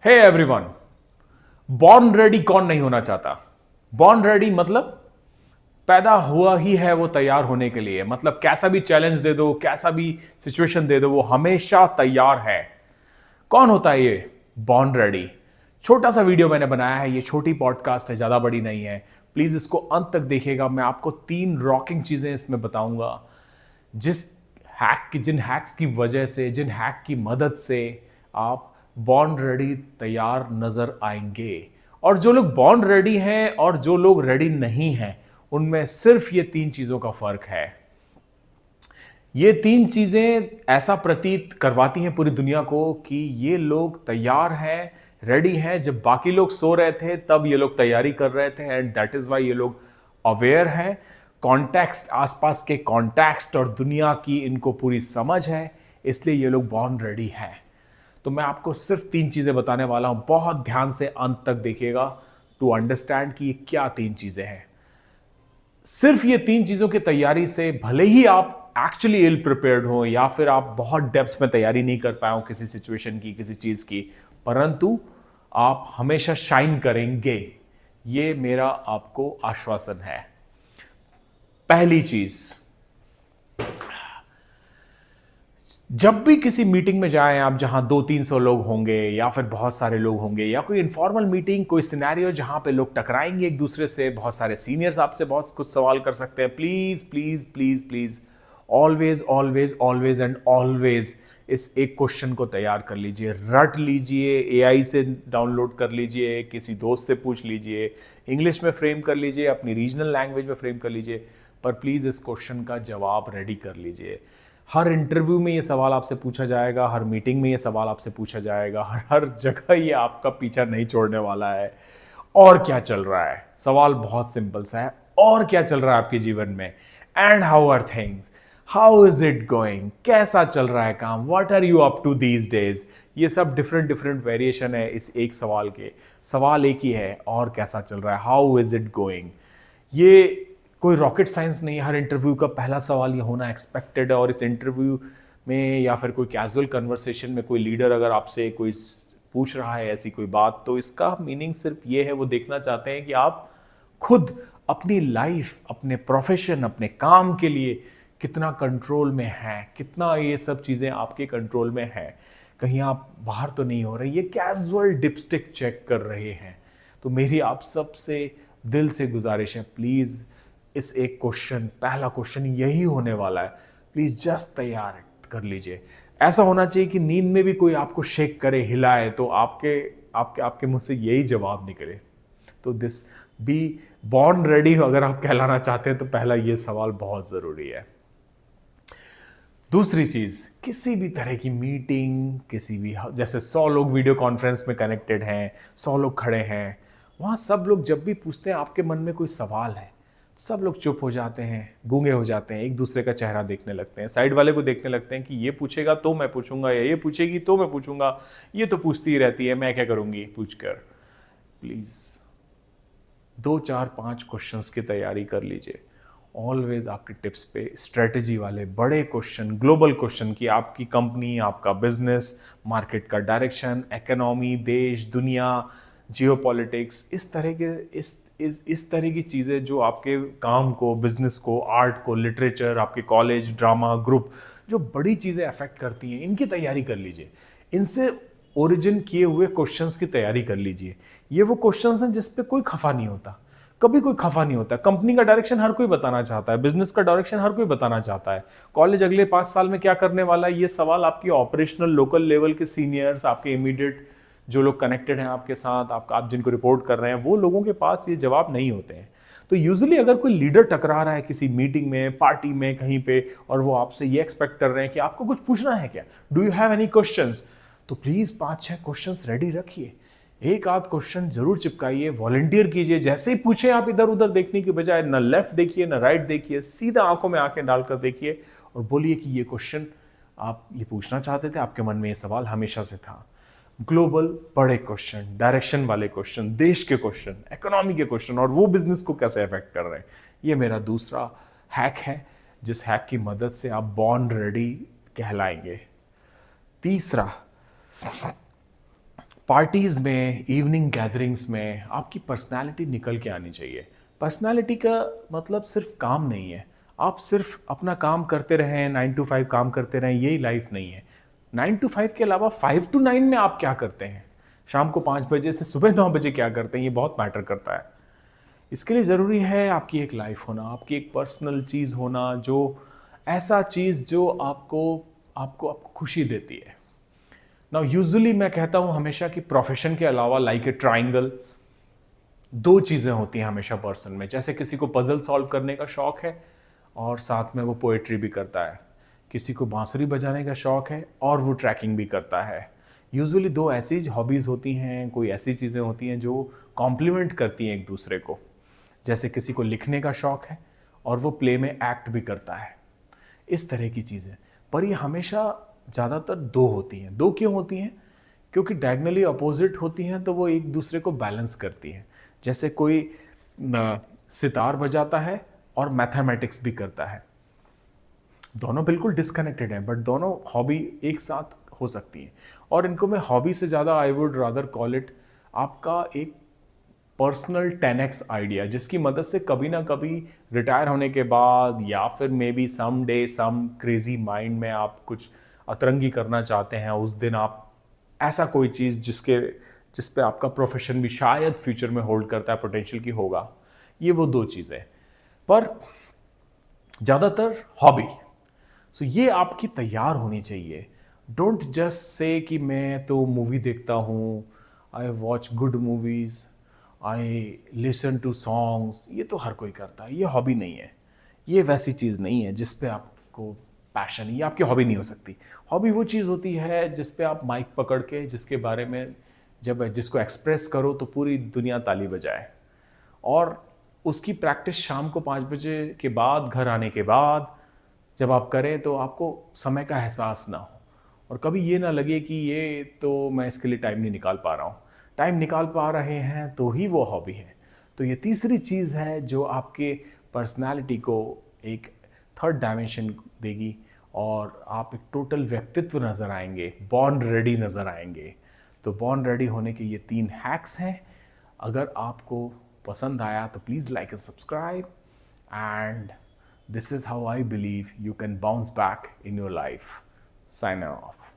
Hey everyone, born ready कौन नहीं होना चाहता। बॉर्न रेडी मतलब पैदा हुआ ही है वो तैयार होने के लिए। मतलब कैसा भी चैलेंज दे दो, कैसा भी सिचुएशन दे दो, वो हमेशा तैयार है। कौन होता है ये बॉर्न रेडी? छोटा सा वीडियो मैंने बनाया है, ये छोटी पॉडकास्ट है, ज्यादा बड़ी नहीं है। प्लीज इसको अंत तक देखिएगा। मैं आपको 3 रॉकिंग चीजें इसमें बताऊंगा, जिन हैक्स की वजह से, जिन हैक की मदद से आप बॉर्न रेडी तैयार नजर आएंगे। और जो लोग बॉर्न रेडी हैं और जो लोग रेडी नहीं हैं, उनमें सिर्फ ये 3 चीजों का फर्क है। ये 3 चीजें ऐसा प्रतीत करवाती हैं पूरी दुनिया को कि ये लोग तैयार हैं, रेडी हैं। जब बाकी लोग सो रहे थे तब ये लोग तैयारी कर रहे थे, एंड दैट इज वाई ये लोग अवेयर हैं। कॉन्टेक्स्ट, आसपास के कॉन्टेक्स्ट और दुनिया की इनको पूरी समझ है, इसलिए ये लोग बॉर्न रेडी हैं। तो मैं आपको सिर्फ 3 चीजें बताने वाला हूं, बहुत ध्यान से अंत तक देखिएगा टू अंडरस्टैंड कि ये क्या 3 चीजें हैं। सिर्फ ये 3 चीजों की तैयारी से भले ही आप एक्चुअली इल प्रिपेयर्ड हो या फिर आप बहुत डेप्थ में तैयारी नहीं कर पाए हो किसी सिचुएशन की, किसी चीज की, परंतु आप हमेशा शाइन करेंगे। ये मेरा आपको आश्वासन है। पहली चीज, जब भी किसी मीटिंग में जाएं आप, जहां 200-300 लोग होंगे या फिर बहुत सारे लोग होंगे, या कोई इनफॉर्मल मीटिंग, कोई सिनेरियो जहां पे लोग टकराएंगे एक दूसरे से, बहुत सारे सीनियर्स आपसे बहुत कुछ सवाल कर सकते हैं। Please please please please always always always and always इस एक क्वेश्चन को तैयार कर लीजिए, रट लीजिए, एआई से डाउनलोड कर लीजिए, किसी दोस्त से पूछ लीजिए, इंग्लिश में फ्रेम कर लीजिए, अपनी रीजनल लैंग्वेज में फ्रेम कर लीजिए, पर प्लीज इस क्वेश्चन का जवाब रेडी कर लीजिए। हर इंटरव्यू में ये सवाल आपसे पूछा जाएगा, हर मीटिंग में ये सवाल आपसे पूछा जाएगा, हर जगह ये आपका पीछा नहीं छोड़ने वाला है। और क्या चल रहा है? सवाल बहुत सिंपल सा है, और क्या चल रहा है आपके जीवन में? And how are things, how is it going, कैसा चल रहा है काम, what are you up to these days. ये सब डिफरेंट डिफरेंट वेरिएशन है इस एक सवाल के। सवाल एक ही है, और कैसा चल रहा है, हाउ इज इट गोइंग। ये कोई रॉकेट साइंस नहीं है। हर इंटरव्यू का पहला सवाल ये होना एक्सपेक्टेड है। और इस इंटरव्यू में या फिर कोई कैजुअल कन्वर्सेशन में कोई लीडर अगर आपसे कोई पूछ रहा है ऐसी कोई बात, तो इसका मीनिंग सिर्फ ये है, वो देखना चाहते हैं कि आप खुद अपनी लाइफ, अपने प्रोफेशन, अपने काम के लिए कितना कंट्रोल में हैं, कितना ये सब चीज़ें आपके कंट्रोल में हैं, कहीं आप बाहर तो नहीं हो रहे। ये कैजुअल डिपस्टिक चेक कर रहे हैं। तो मेरी आप सबसे दिल से गुजारिश है, प्लीज़ इस एक क्वेश्चन, पहला क्वेश्चन यही होने वाला है, प्लीज जस्ट तैयार कर लीजिए। ऐसा होना चाहिए कि नींद में भी कोई आपको शेक करे, हिलाए, तो आपके आपके आपके मुंह से यही जवाब निकले। तो दिस बी बॉर्न रेडी अगर आप कहलाना चाहते हैं तो पहला ये सवाल बहुत जरूरी है। दूसरी चीज, किसी भी तरह की मीटिंग, किसी भी, जैसे 100 लोग वीडियो कॉन्फ्रेंस में कनेक्टेड हैं, 100 लोग खड़े हैं, वहां सब लोग जब भी पूछते हैं आपके मन में कोई सवाल है, सब लोग चुप हो जाते हैं, गूंगे हो जाते हैं, एक दूसरे का चेहरा देखने लगते हैं, साइड वाले को देखने लगते हैं कि ये पूछेगा तो मैं पूछूंगा, या ये पूछेगी तो मैं पूछूंगा, ये तो पूछती ही रहती है, मैं क्या करूंगी पूछकर। प्लीज 2-4-5 क्वेश्चंस की तैयारी कर लीजिए। ऑलवेज आपके टिप्स पे स्ट्रेटेजी वाले बड़े क्वेश्चन, ग्लोबल क्वेश्चन की आपकी कंपनी, आपका बिजनेस, मार्केट का डायरेक्शन, इकोनॉमी, देश, दुनिया, जियोपॉलिटिक्स, इस तरह की चीज़ें जो आपके काम को, बिजनेस को, आर्ट को, लिटरेचर, आपके कॉलेज, ड्रामा, ग्रुप, जो बड़ी चीज़ें अफेक्ट करती हैं, इनकी तैयारी कर लीजिए। इनसे ओरिजिन किए हुए क्वेश्चंस की तैयारी कर लीजिए। ये वो क्वेश्चंस हैं जिस पे कोई खफा नहीं होता, कभी कोई खफा नहीं होता। कंपनी का डायरेक्शन हर कोई बताना चाहता है, बिजनेस का डायरेक्शन हर कोई बताना चाहता है, कॉलेज अगले 5 साल में क्या करने वाला है, ये सवाल आपकी ऑपरेशनल लोकल लेवल के सीनियर्स, आपके इमीडिएट जो लोग कनेक्टेड हैं आपके साथ, आप जिनको रिपोर्ट कर रहे हैं, वो लोगों के पास ये जवाब नहीं होते हैं। तो यूजुअली अगर कोई लीडर टकरा रहा है किसी मीटिंग में, पार्टी में, कहीं पे, और वो आपसे ये एक्सपेक्ट कर रहे हैं कि आपको कुछ पूछना है क्या, do you have any questions, तो प्लीज 5-6 क्वेश्चंस रेडी रखिए। एक आध क्वेश्चन जरूर चिपकाइए, वॉलंटियर कीजिए। जैसे ही पूछे आप इधर उधर देखने की बजाय न लेफ्ट देखिए न राइट देखिए, सीधा आंखों में आंखें डालकर देखिए और बोलिए कि ये क्वेश्चन आप ये पूछना चाहते थे, आपके मन में ये सवाल हमेशा से था। ग्लोबल बड़े क्वेश्चन, डायरेक्शन वाले क्वेश्चन, देश के क्वेश्चन, इकोनॉमी के क्वेश्चन, और वो बिजनेस को कैसे अफेक्ट कर रहे हैं। ये मेरा दूसरा हैक है, जिस हैक की मदद से आप बॉर्न रेडी कहलाएंगे। तीसरा, पार्टीज़ में, इवनिंग गैदरिंग्स में आपकी पर्सनैलिटी निकल के आनी चाहिए। पर्सनैलिटी का मतलब सिर्फ काम नहीं है। आप सिर्फ अपना काम करते रहें, 9 टू 5 काम करते रहें, यही लाइफ नहीं है। 9 टू 5 के अलावा 5 टू 9 में आप क्या करते हैं? शाम को 5 बजे से सुबह 9 बजे क्या करते हैं? ये बहुत मैटर करता है। इसके लिए ज़रूरी है आपकी एक लाइफ होना, आपकी एक पर्सनल चीज़ होना, जो ऐसा चीज़ जो आपको आपको आपको खुशी देती है। नाउ यूजुअली मैं कहता हूँ हमेशा कि प्रोफेशन के अलावा लाइक ए ट्राइंगल, दो चीज़ें होती हैं हमेशा पर्सन में। जैसे किसी को पजल सॉल्व करने का शौक है और साथ में वो पोएट्री भी करता है, किसी को बांसुरी बजाने का शौक है और वो ट्रैकिंग भी करता है। यूजुअली दो ऐसी हॉबीज़ होती हैं, कोई ऐसी चीज़ें होती हैं जो कॉम्प्लीमेंट करती हैं एक दूसरे को। जैसे किसी को लिखने का शौक है और वो प्ले में एक्ट भी करता है, इस तरह की चीज़ें। पर ये हमेशा ज़्यादातर दो होती हैं। दो क्यों होती हैं? क्योंकि डायगनली अपोजिट होती हैं, तो वो एक दूसरे को बैलेंस करती हैं। जैसे कोई सितार बजाता है और मैथमेटिक्स भी करता है, दोनों बिल्कुल डिस्कनेक्टेड हैं, बट दोनों हॉबी एक साथ हो सकती हैं। और इनको मैं हॉबी से ज़्यादा I would rather call it आपका एक पर्सनल 10x आइडिया, जिसकी मदद से कभी ना कभी रिटायर होने के बाद या फिर maybe some day some crazy mind में आप कुछ अतरंगी करना चाहते हैं, उस दिन आप ऐसा कोई चीज़ जिस पे आपका प्रोफेशन भी शायद फ्यूचर में होल्ड करता है पोटेंशियल की होगा। ये वो दो चीज़ें, पर ज़्यादातर हॉबी। सो ये आपकी तैयार होनी चाहिए। डोंट जस्ट से कि मैं तो मूवी देखता हूँ, I watch good movies, I listen to songs, ये तो हर कोई करता है, ये हॉबी नहीं है। ये वैसी चीज़ नहीं है जिस पे आपको पैशन, ये आपकी हॉबी नहीं हो सकती। हॉबी वो चीज़ होती है जिस पे आप माइक पकड़ के जिसके बारे में जब जिसको एक्सप्रेस करो तो पूरी दुनिया ताली बजाए, और उसकी प्रैक्टिस शाम को 5 बजे के बाद, घर आने के बाद जब आप करें तो आपको समय का एहसास ना हो और कभी ये ना लगे कि ये तो मैं इसके लिए टाइम नहीं निकाल पा रहा हूँ। टाइम निकाल पा रहे हैं तो ही वो हॉबी है। तो ये तीसरी चीज़ है जो आपके पर्सनालिटी को एक थर्ड डायमेंशन देगी और आप एक टोटल व्यक्तित्व नज़र आएंगे, बॉर्न रेडी नज़र आएंगे। तो बॉर्न रेडी होने के ये 3 हैक्स हैं। अगर आपको पसंद आया तो please like and subscribe, and this is how I believe you can bounce back in your life. Sign off.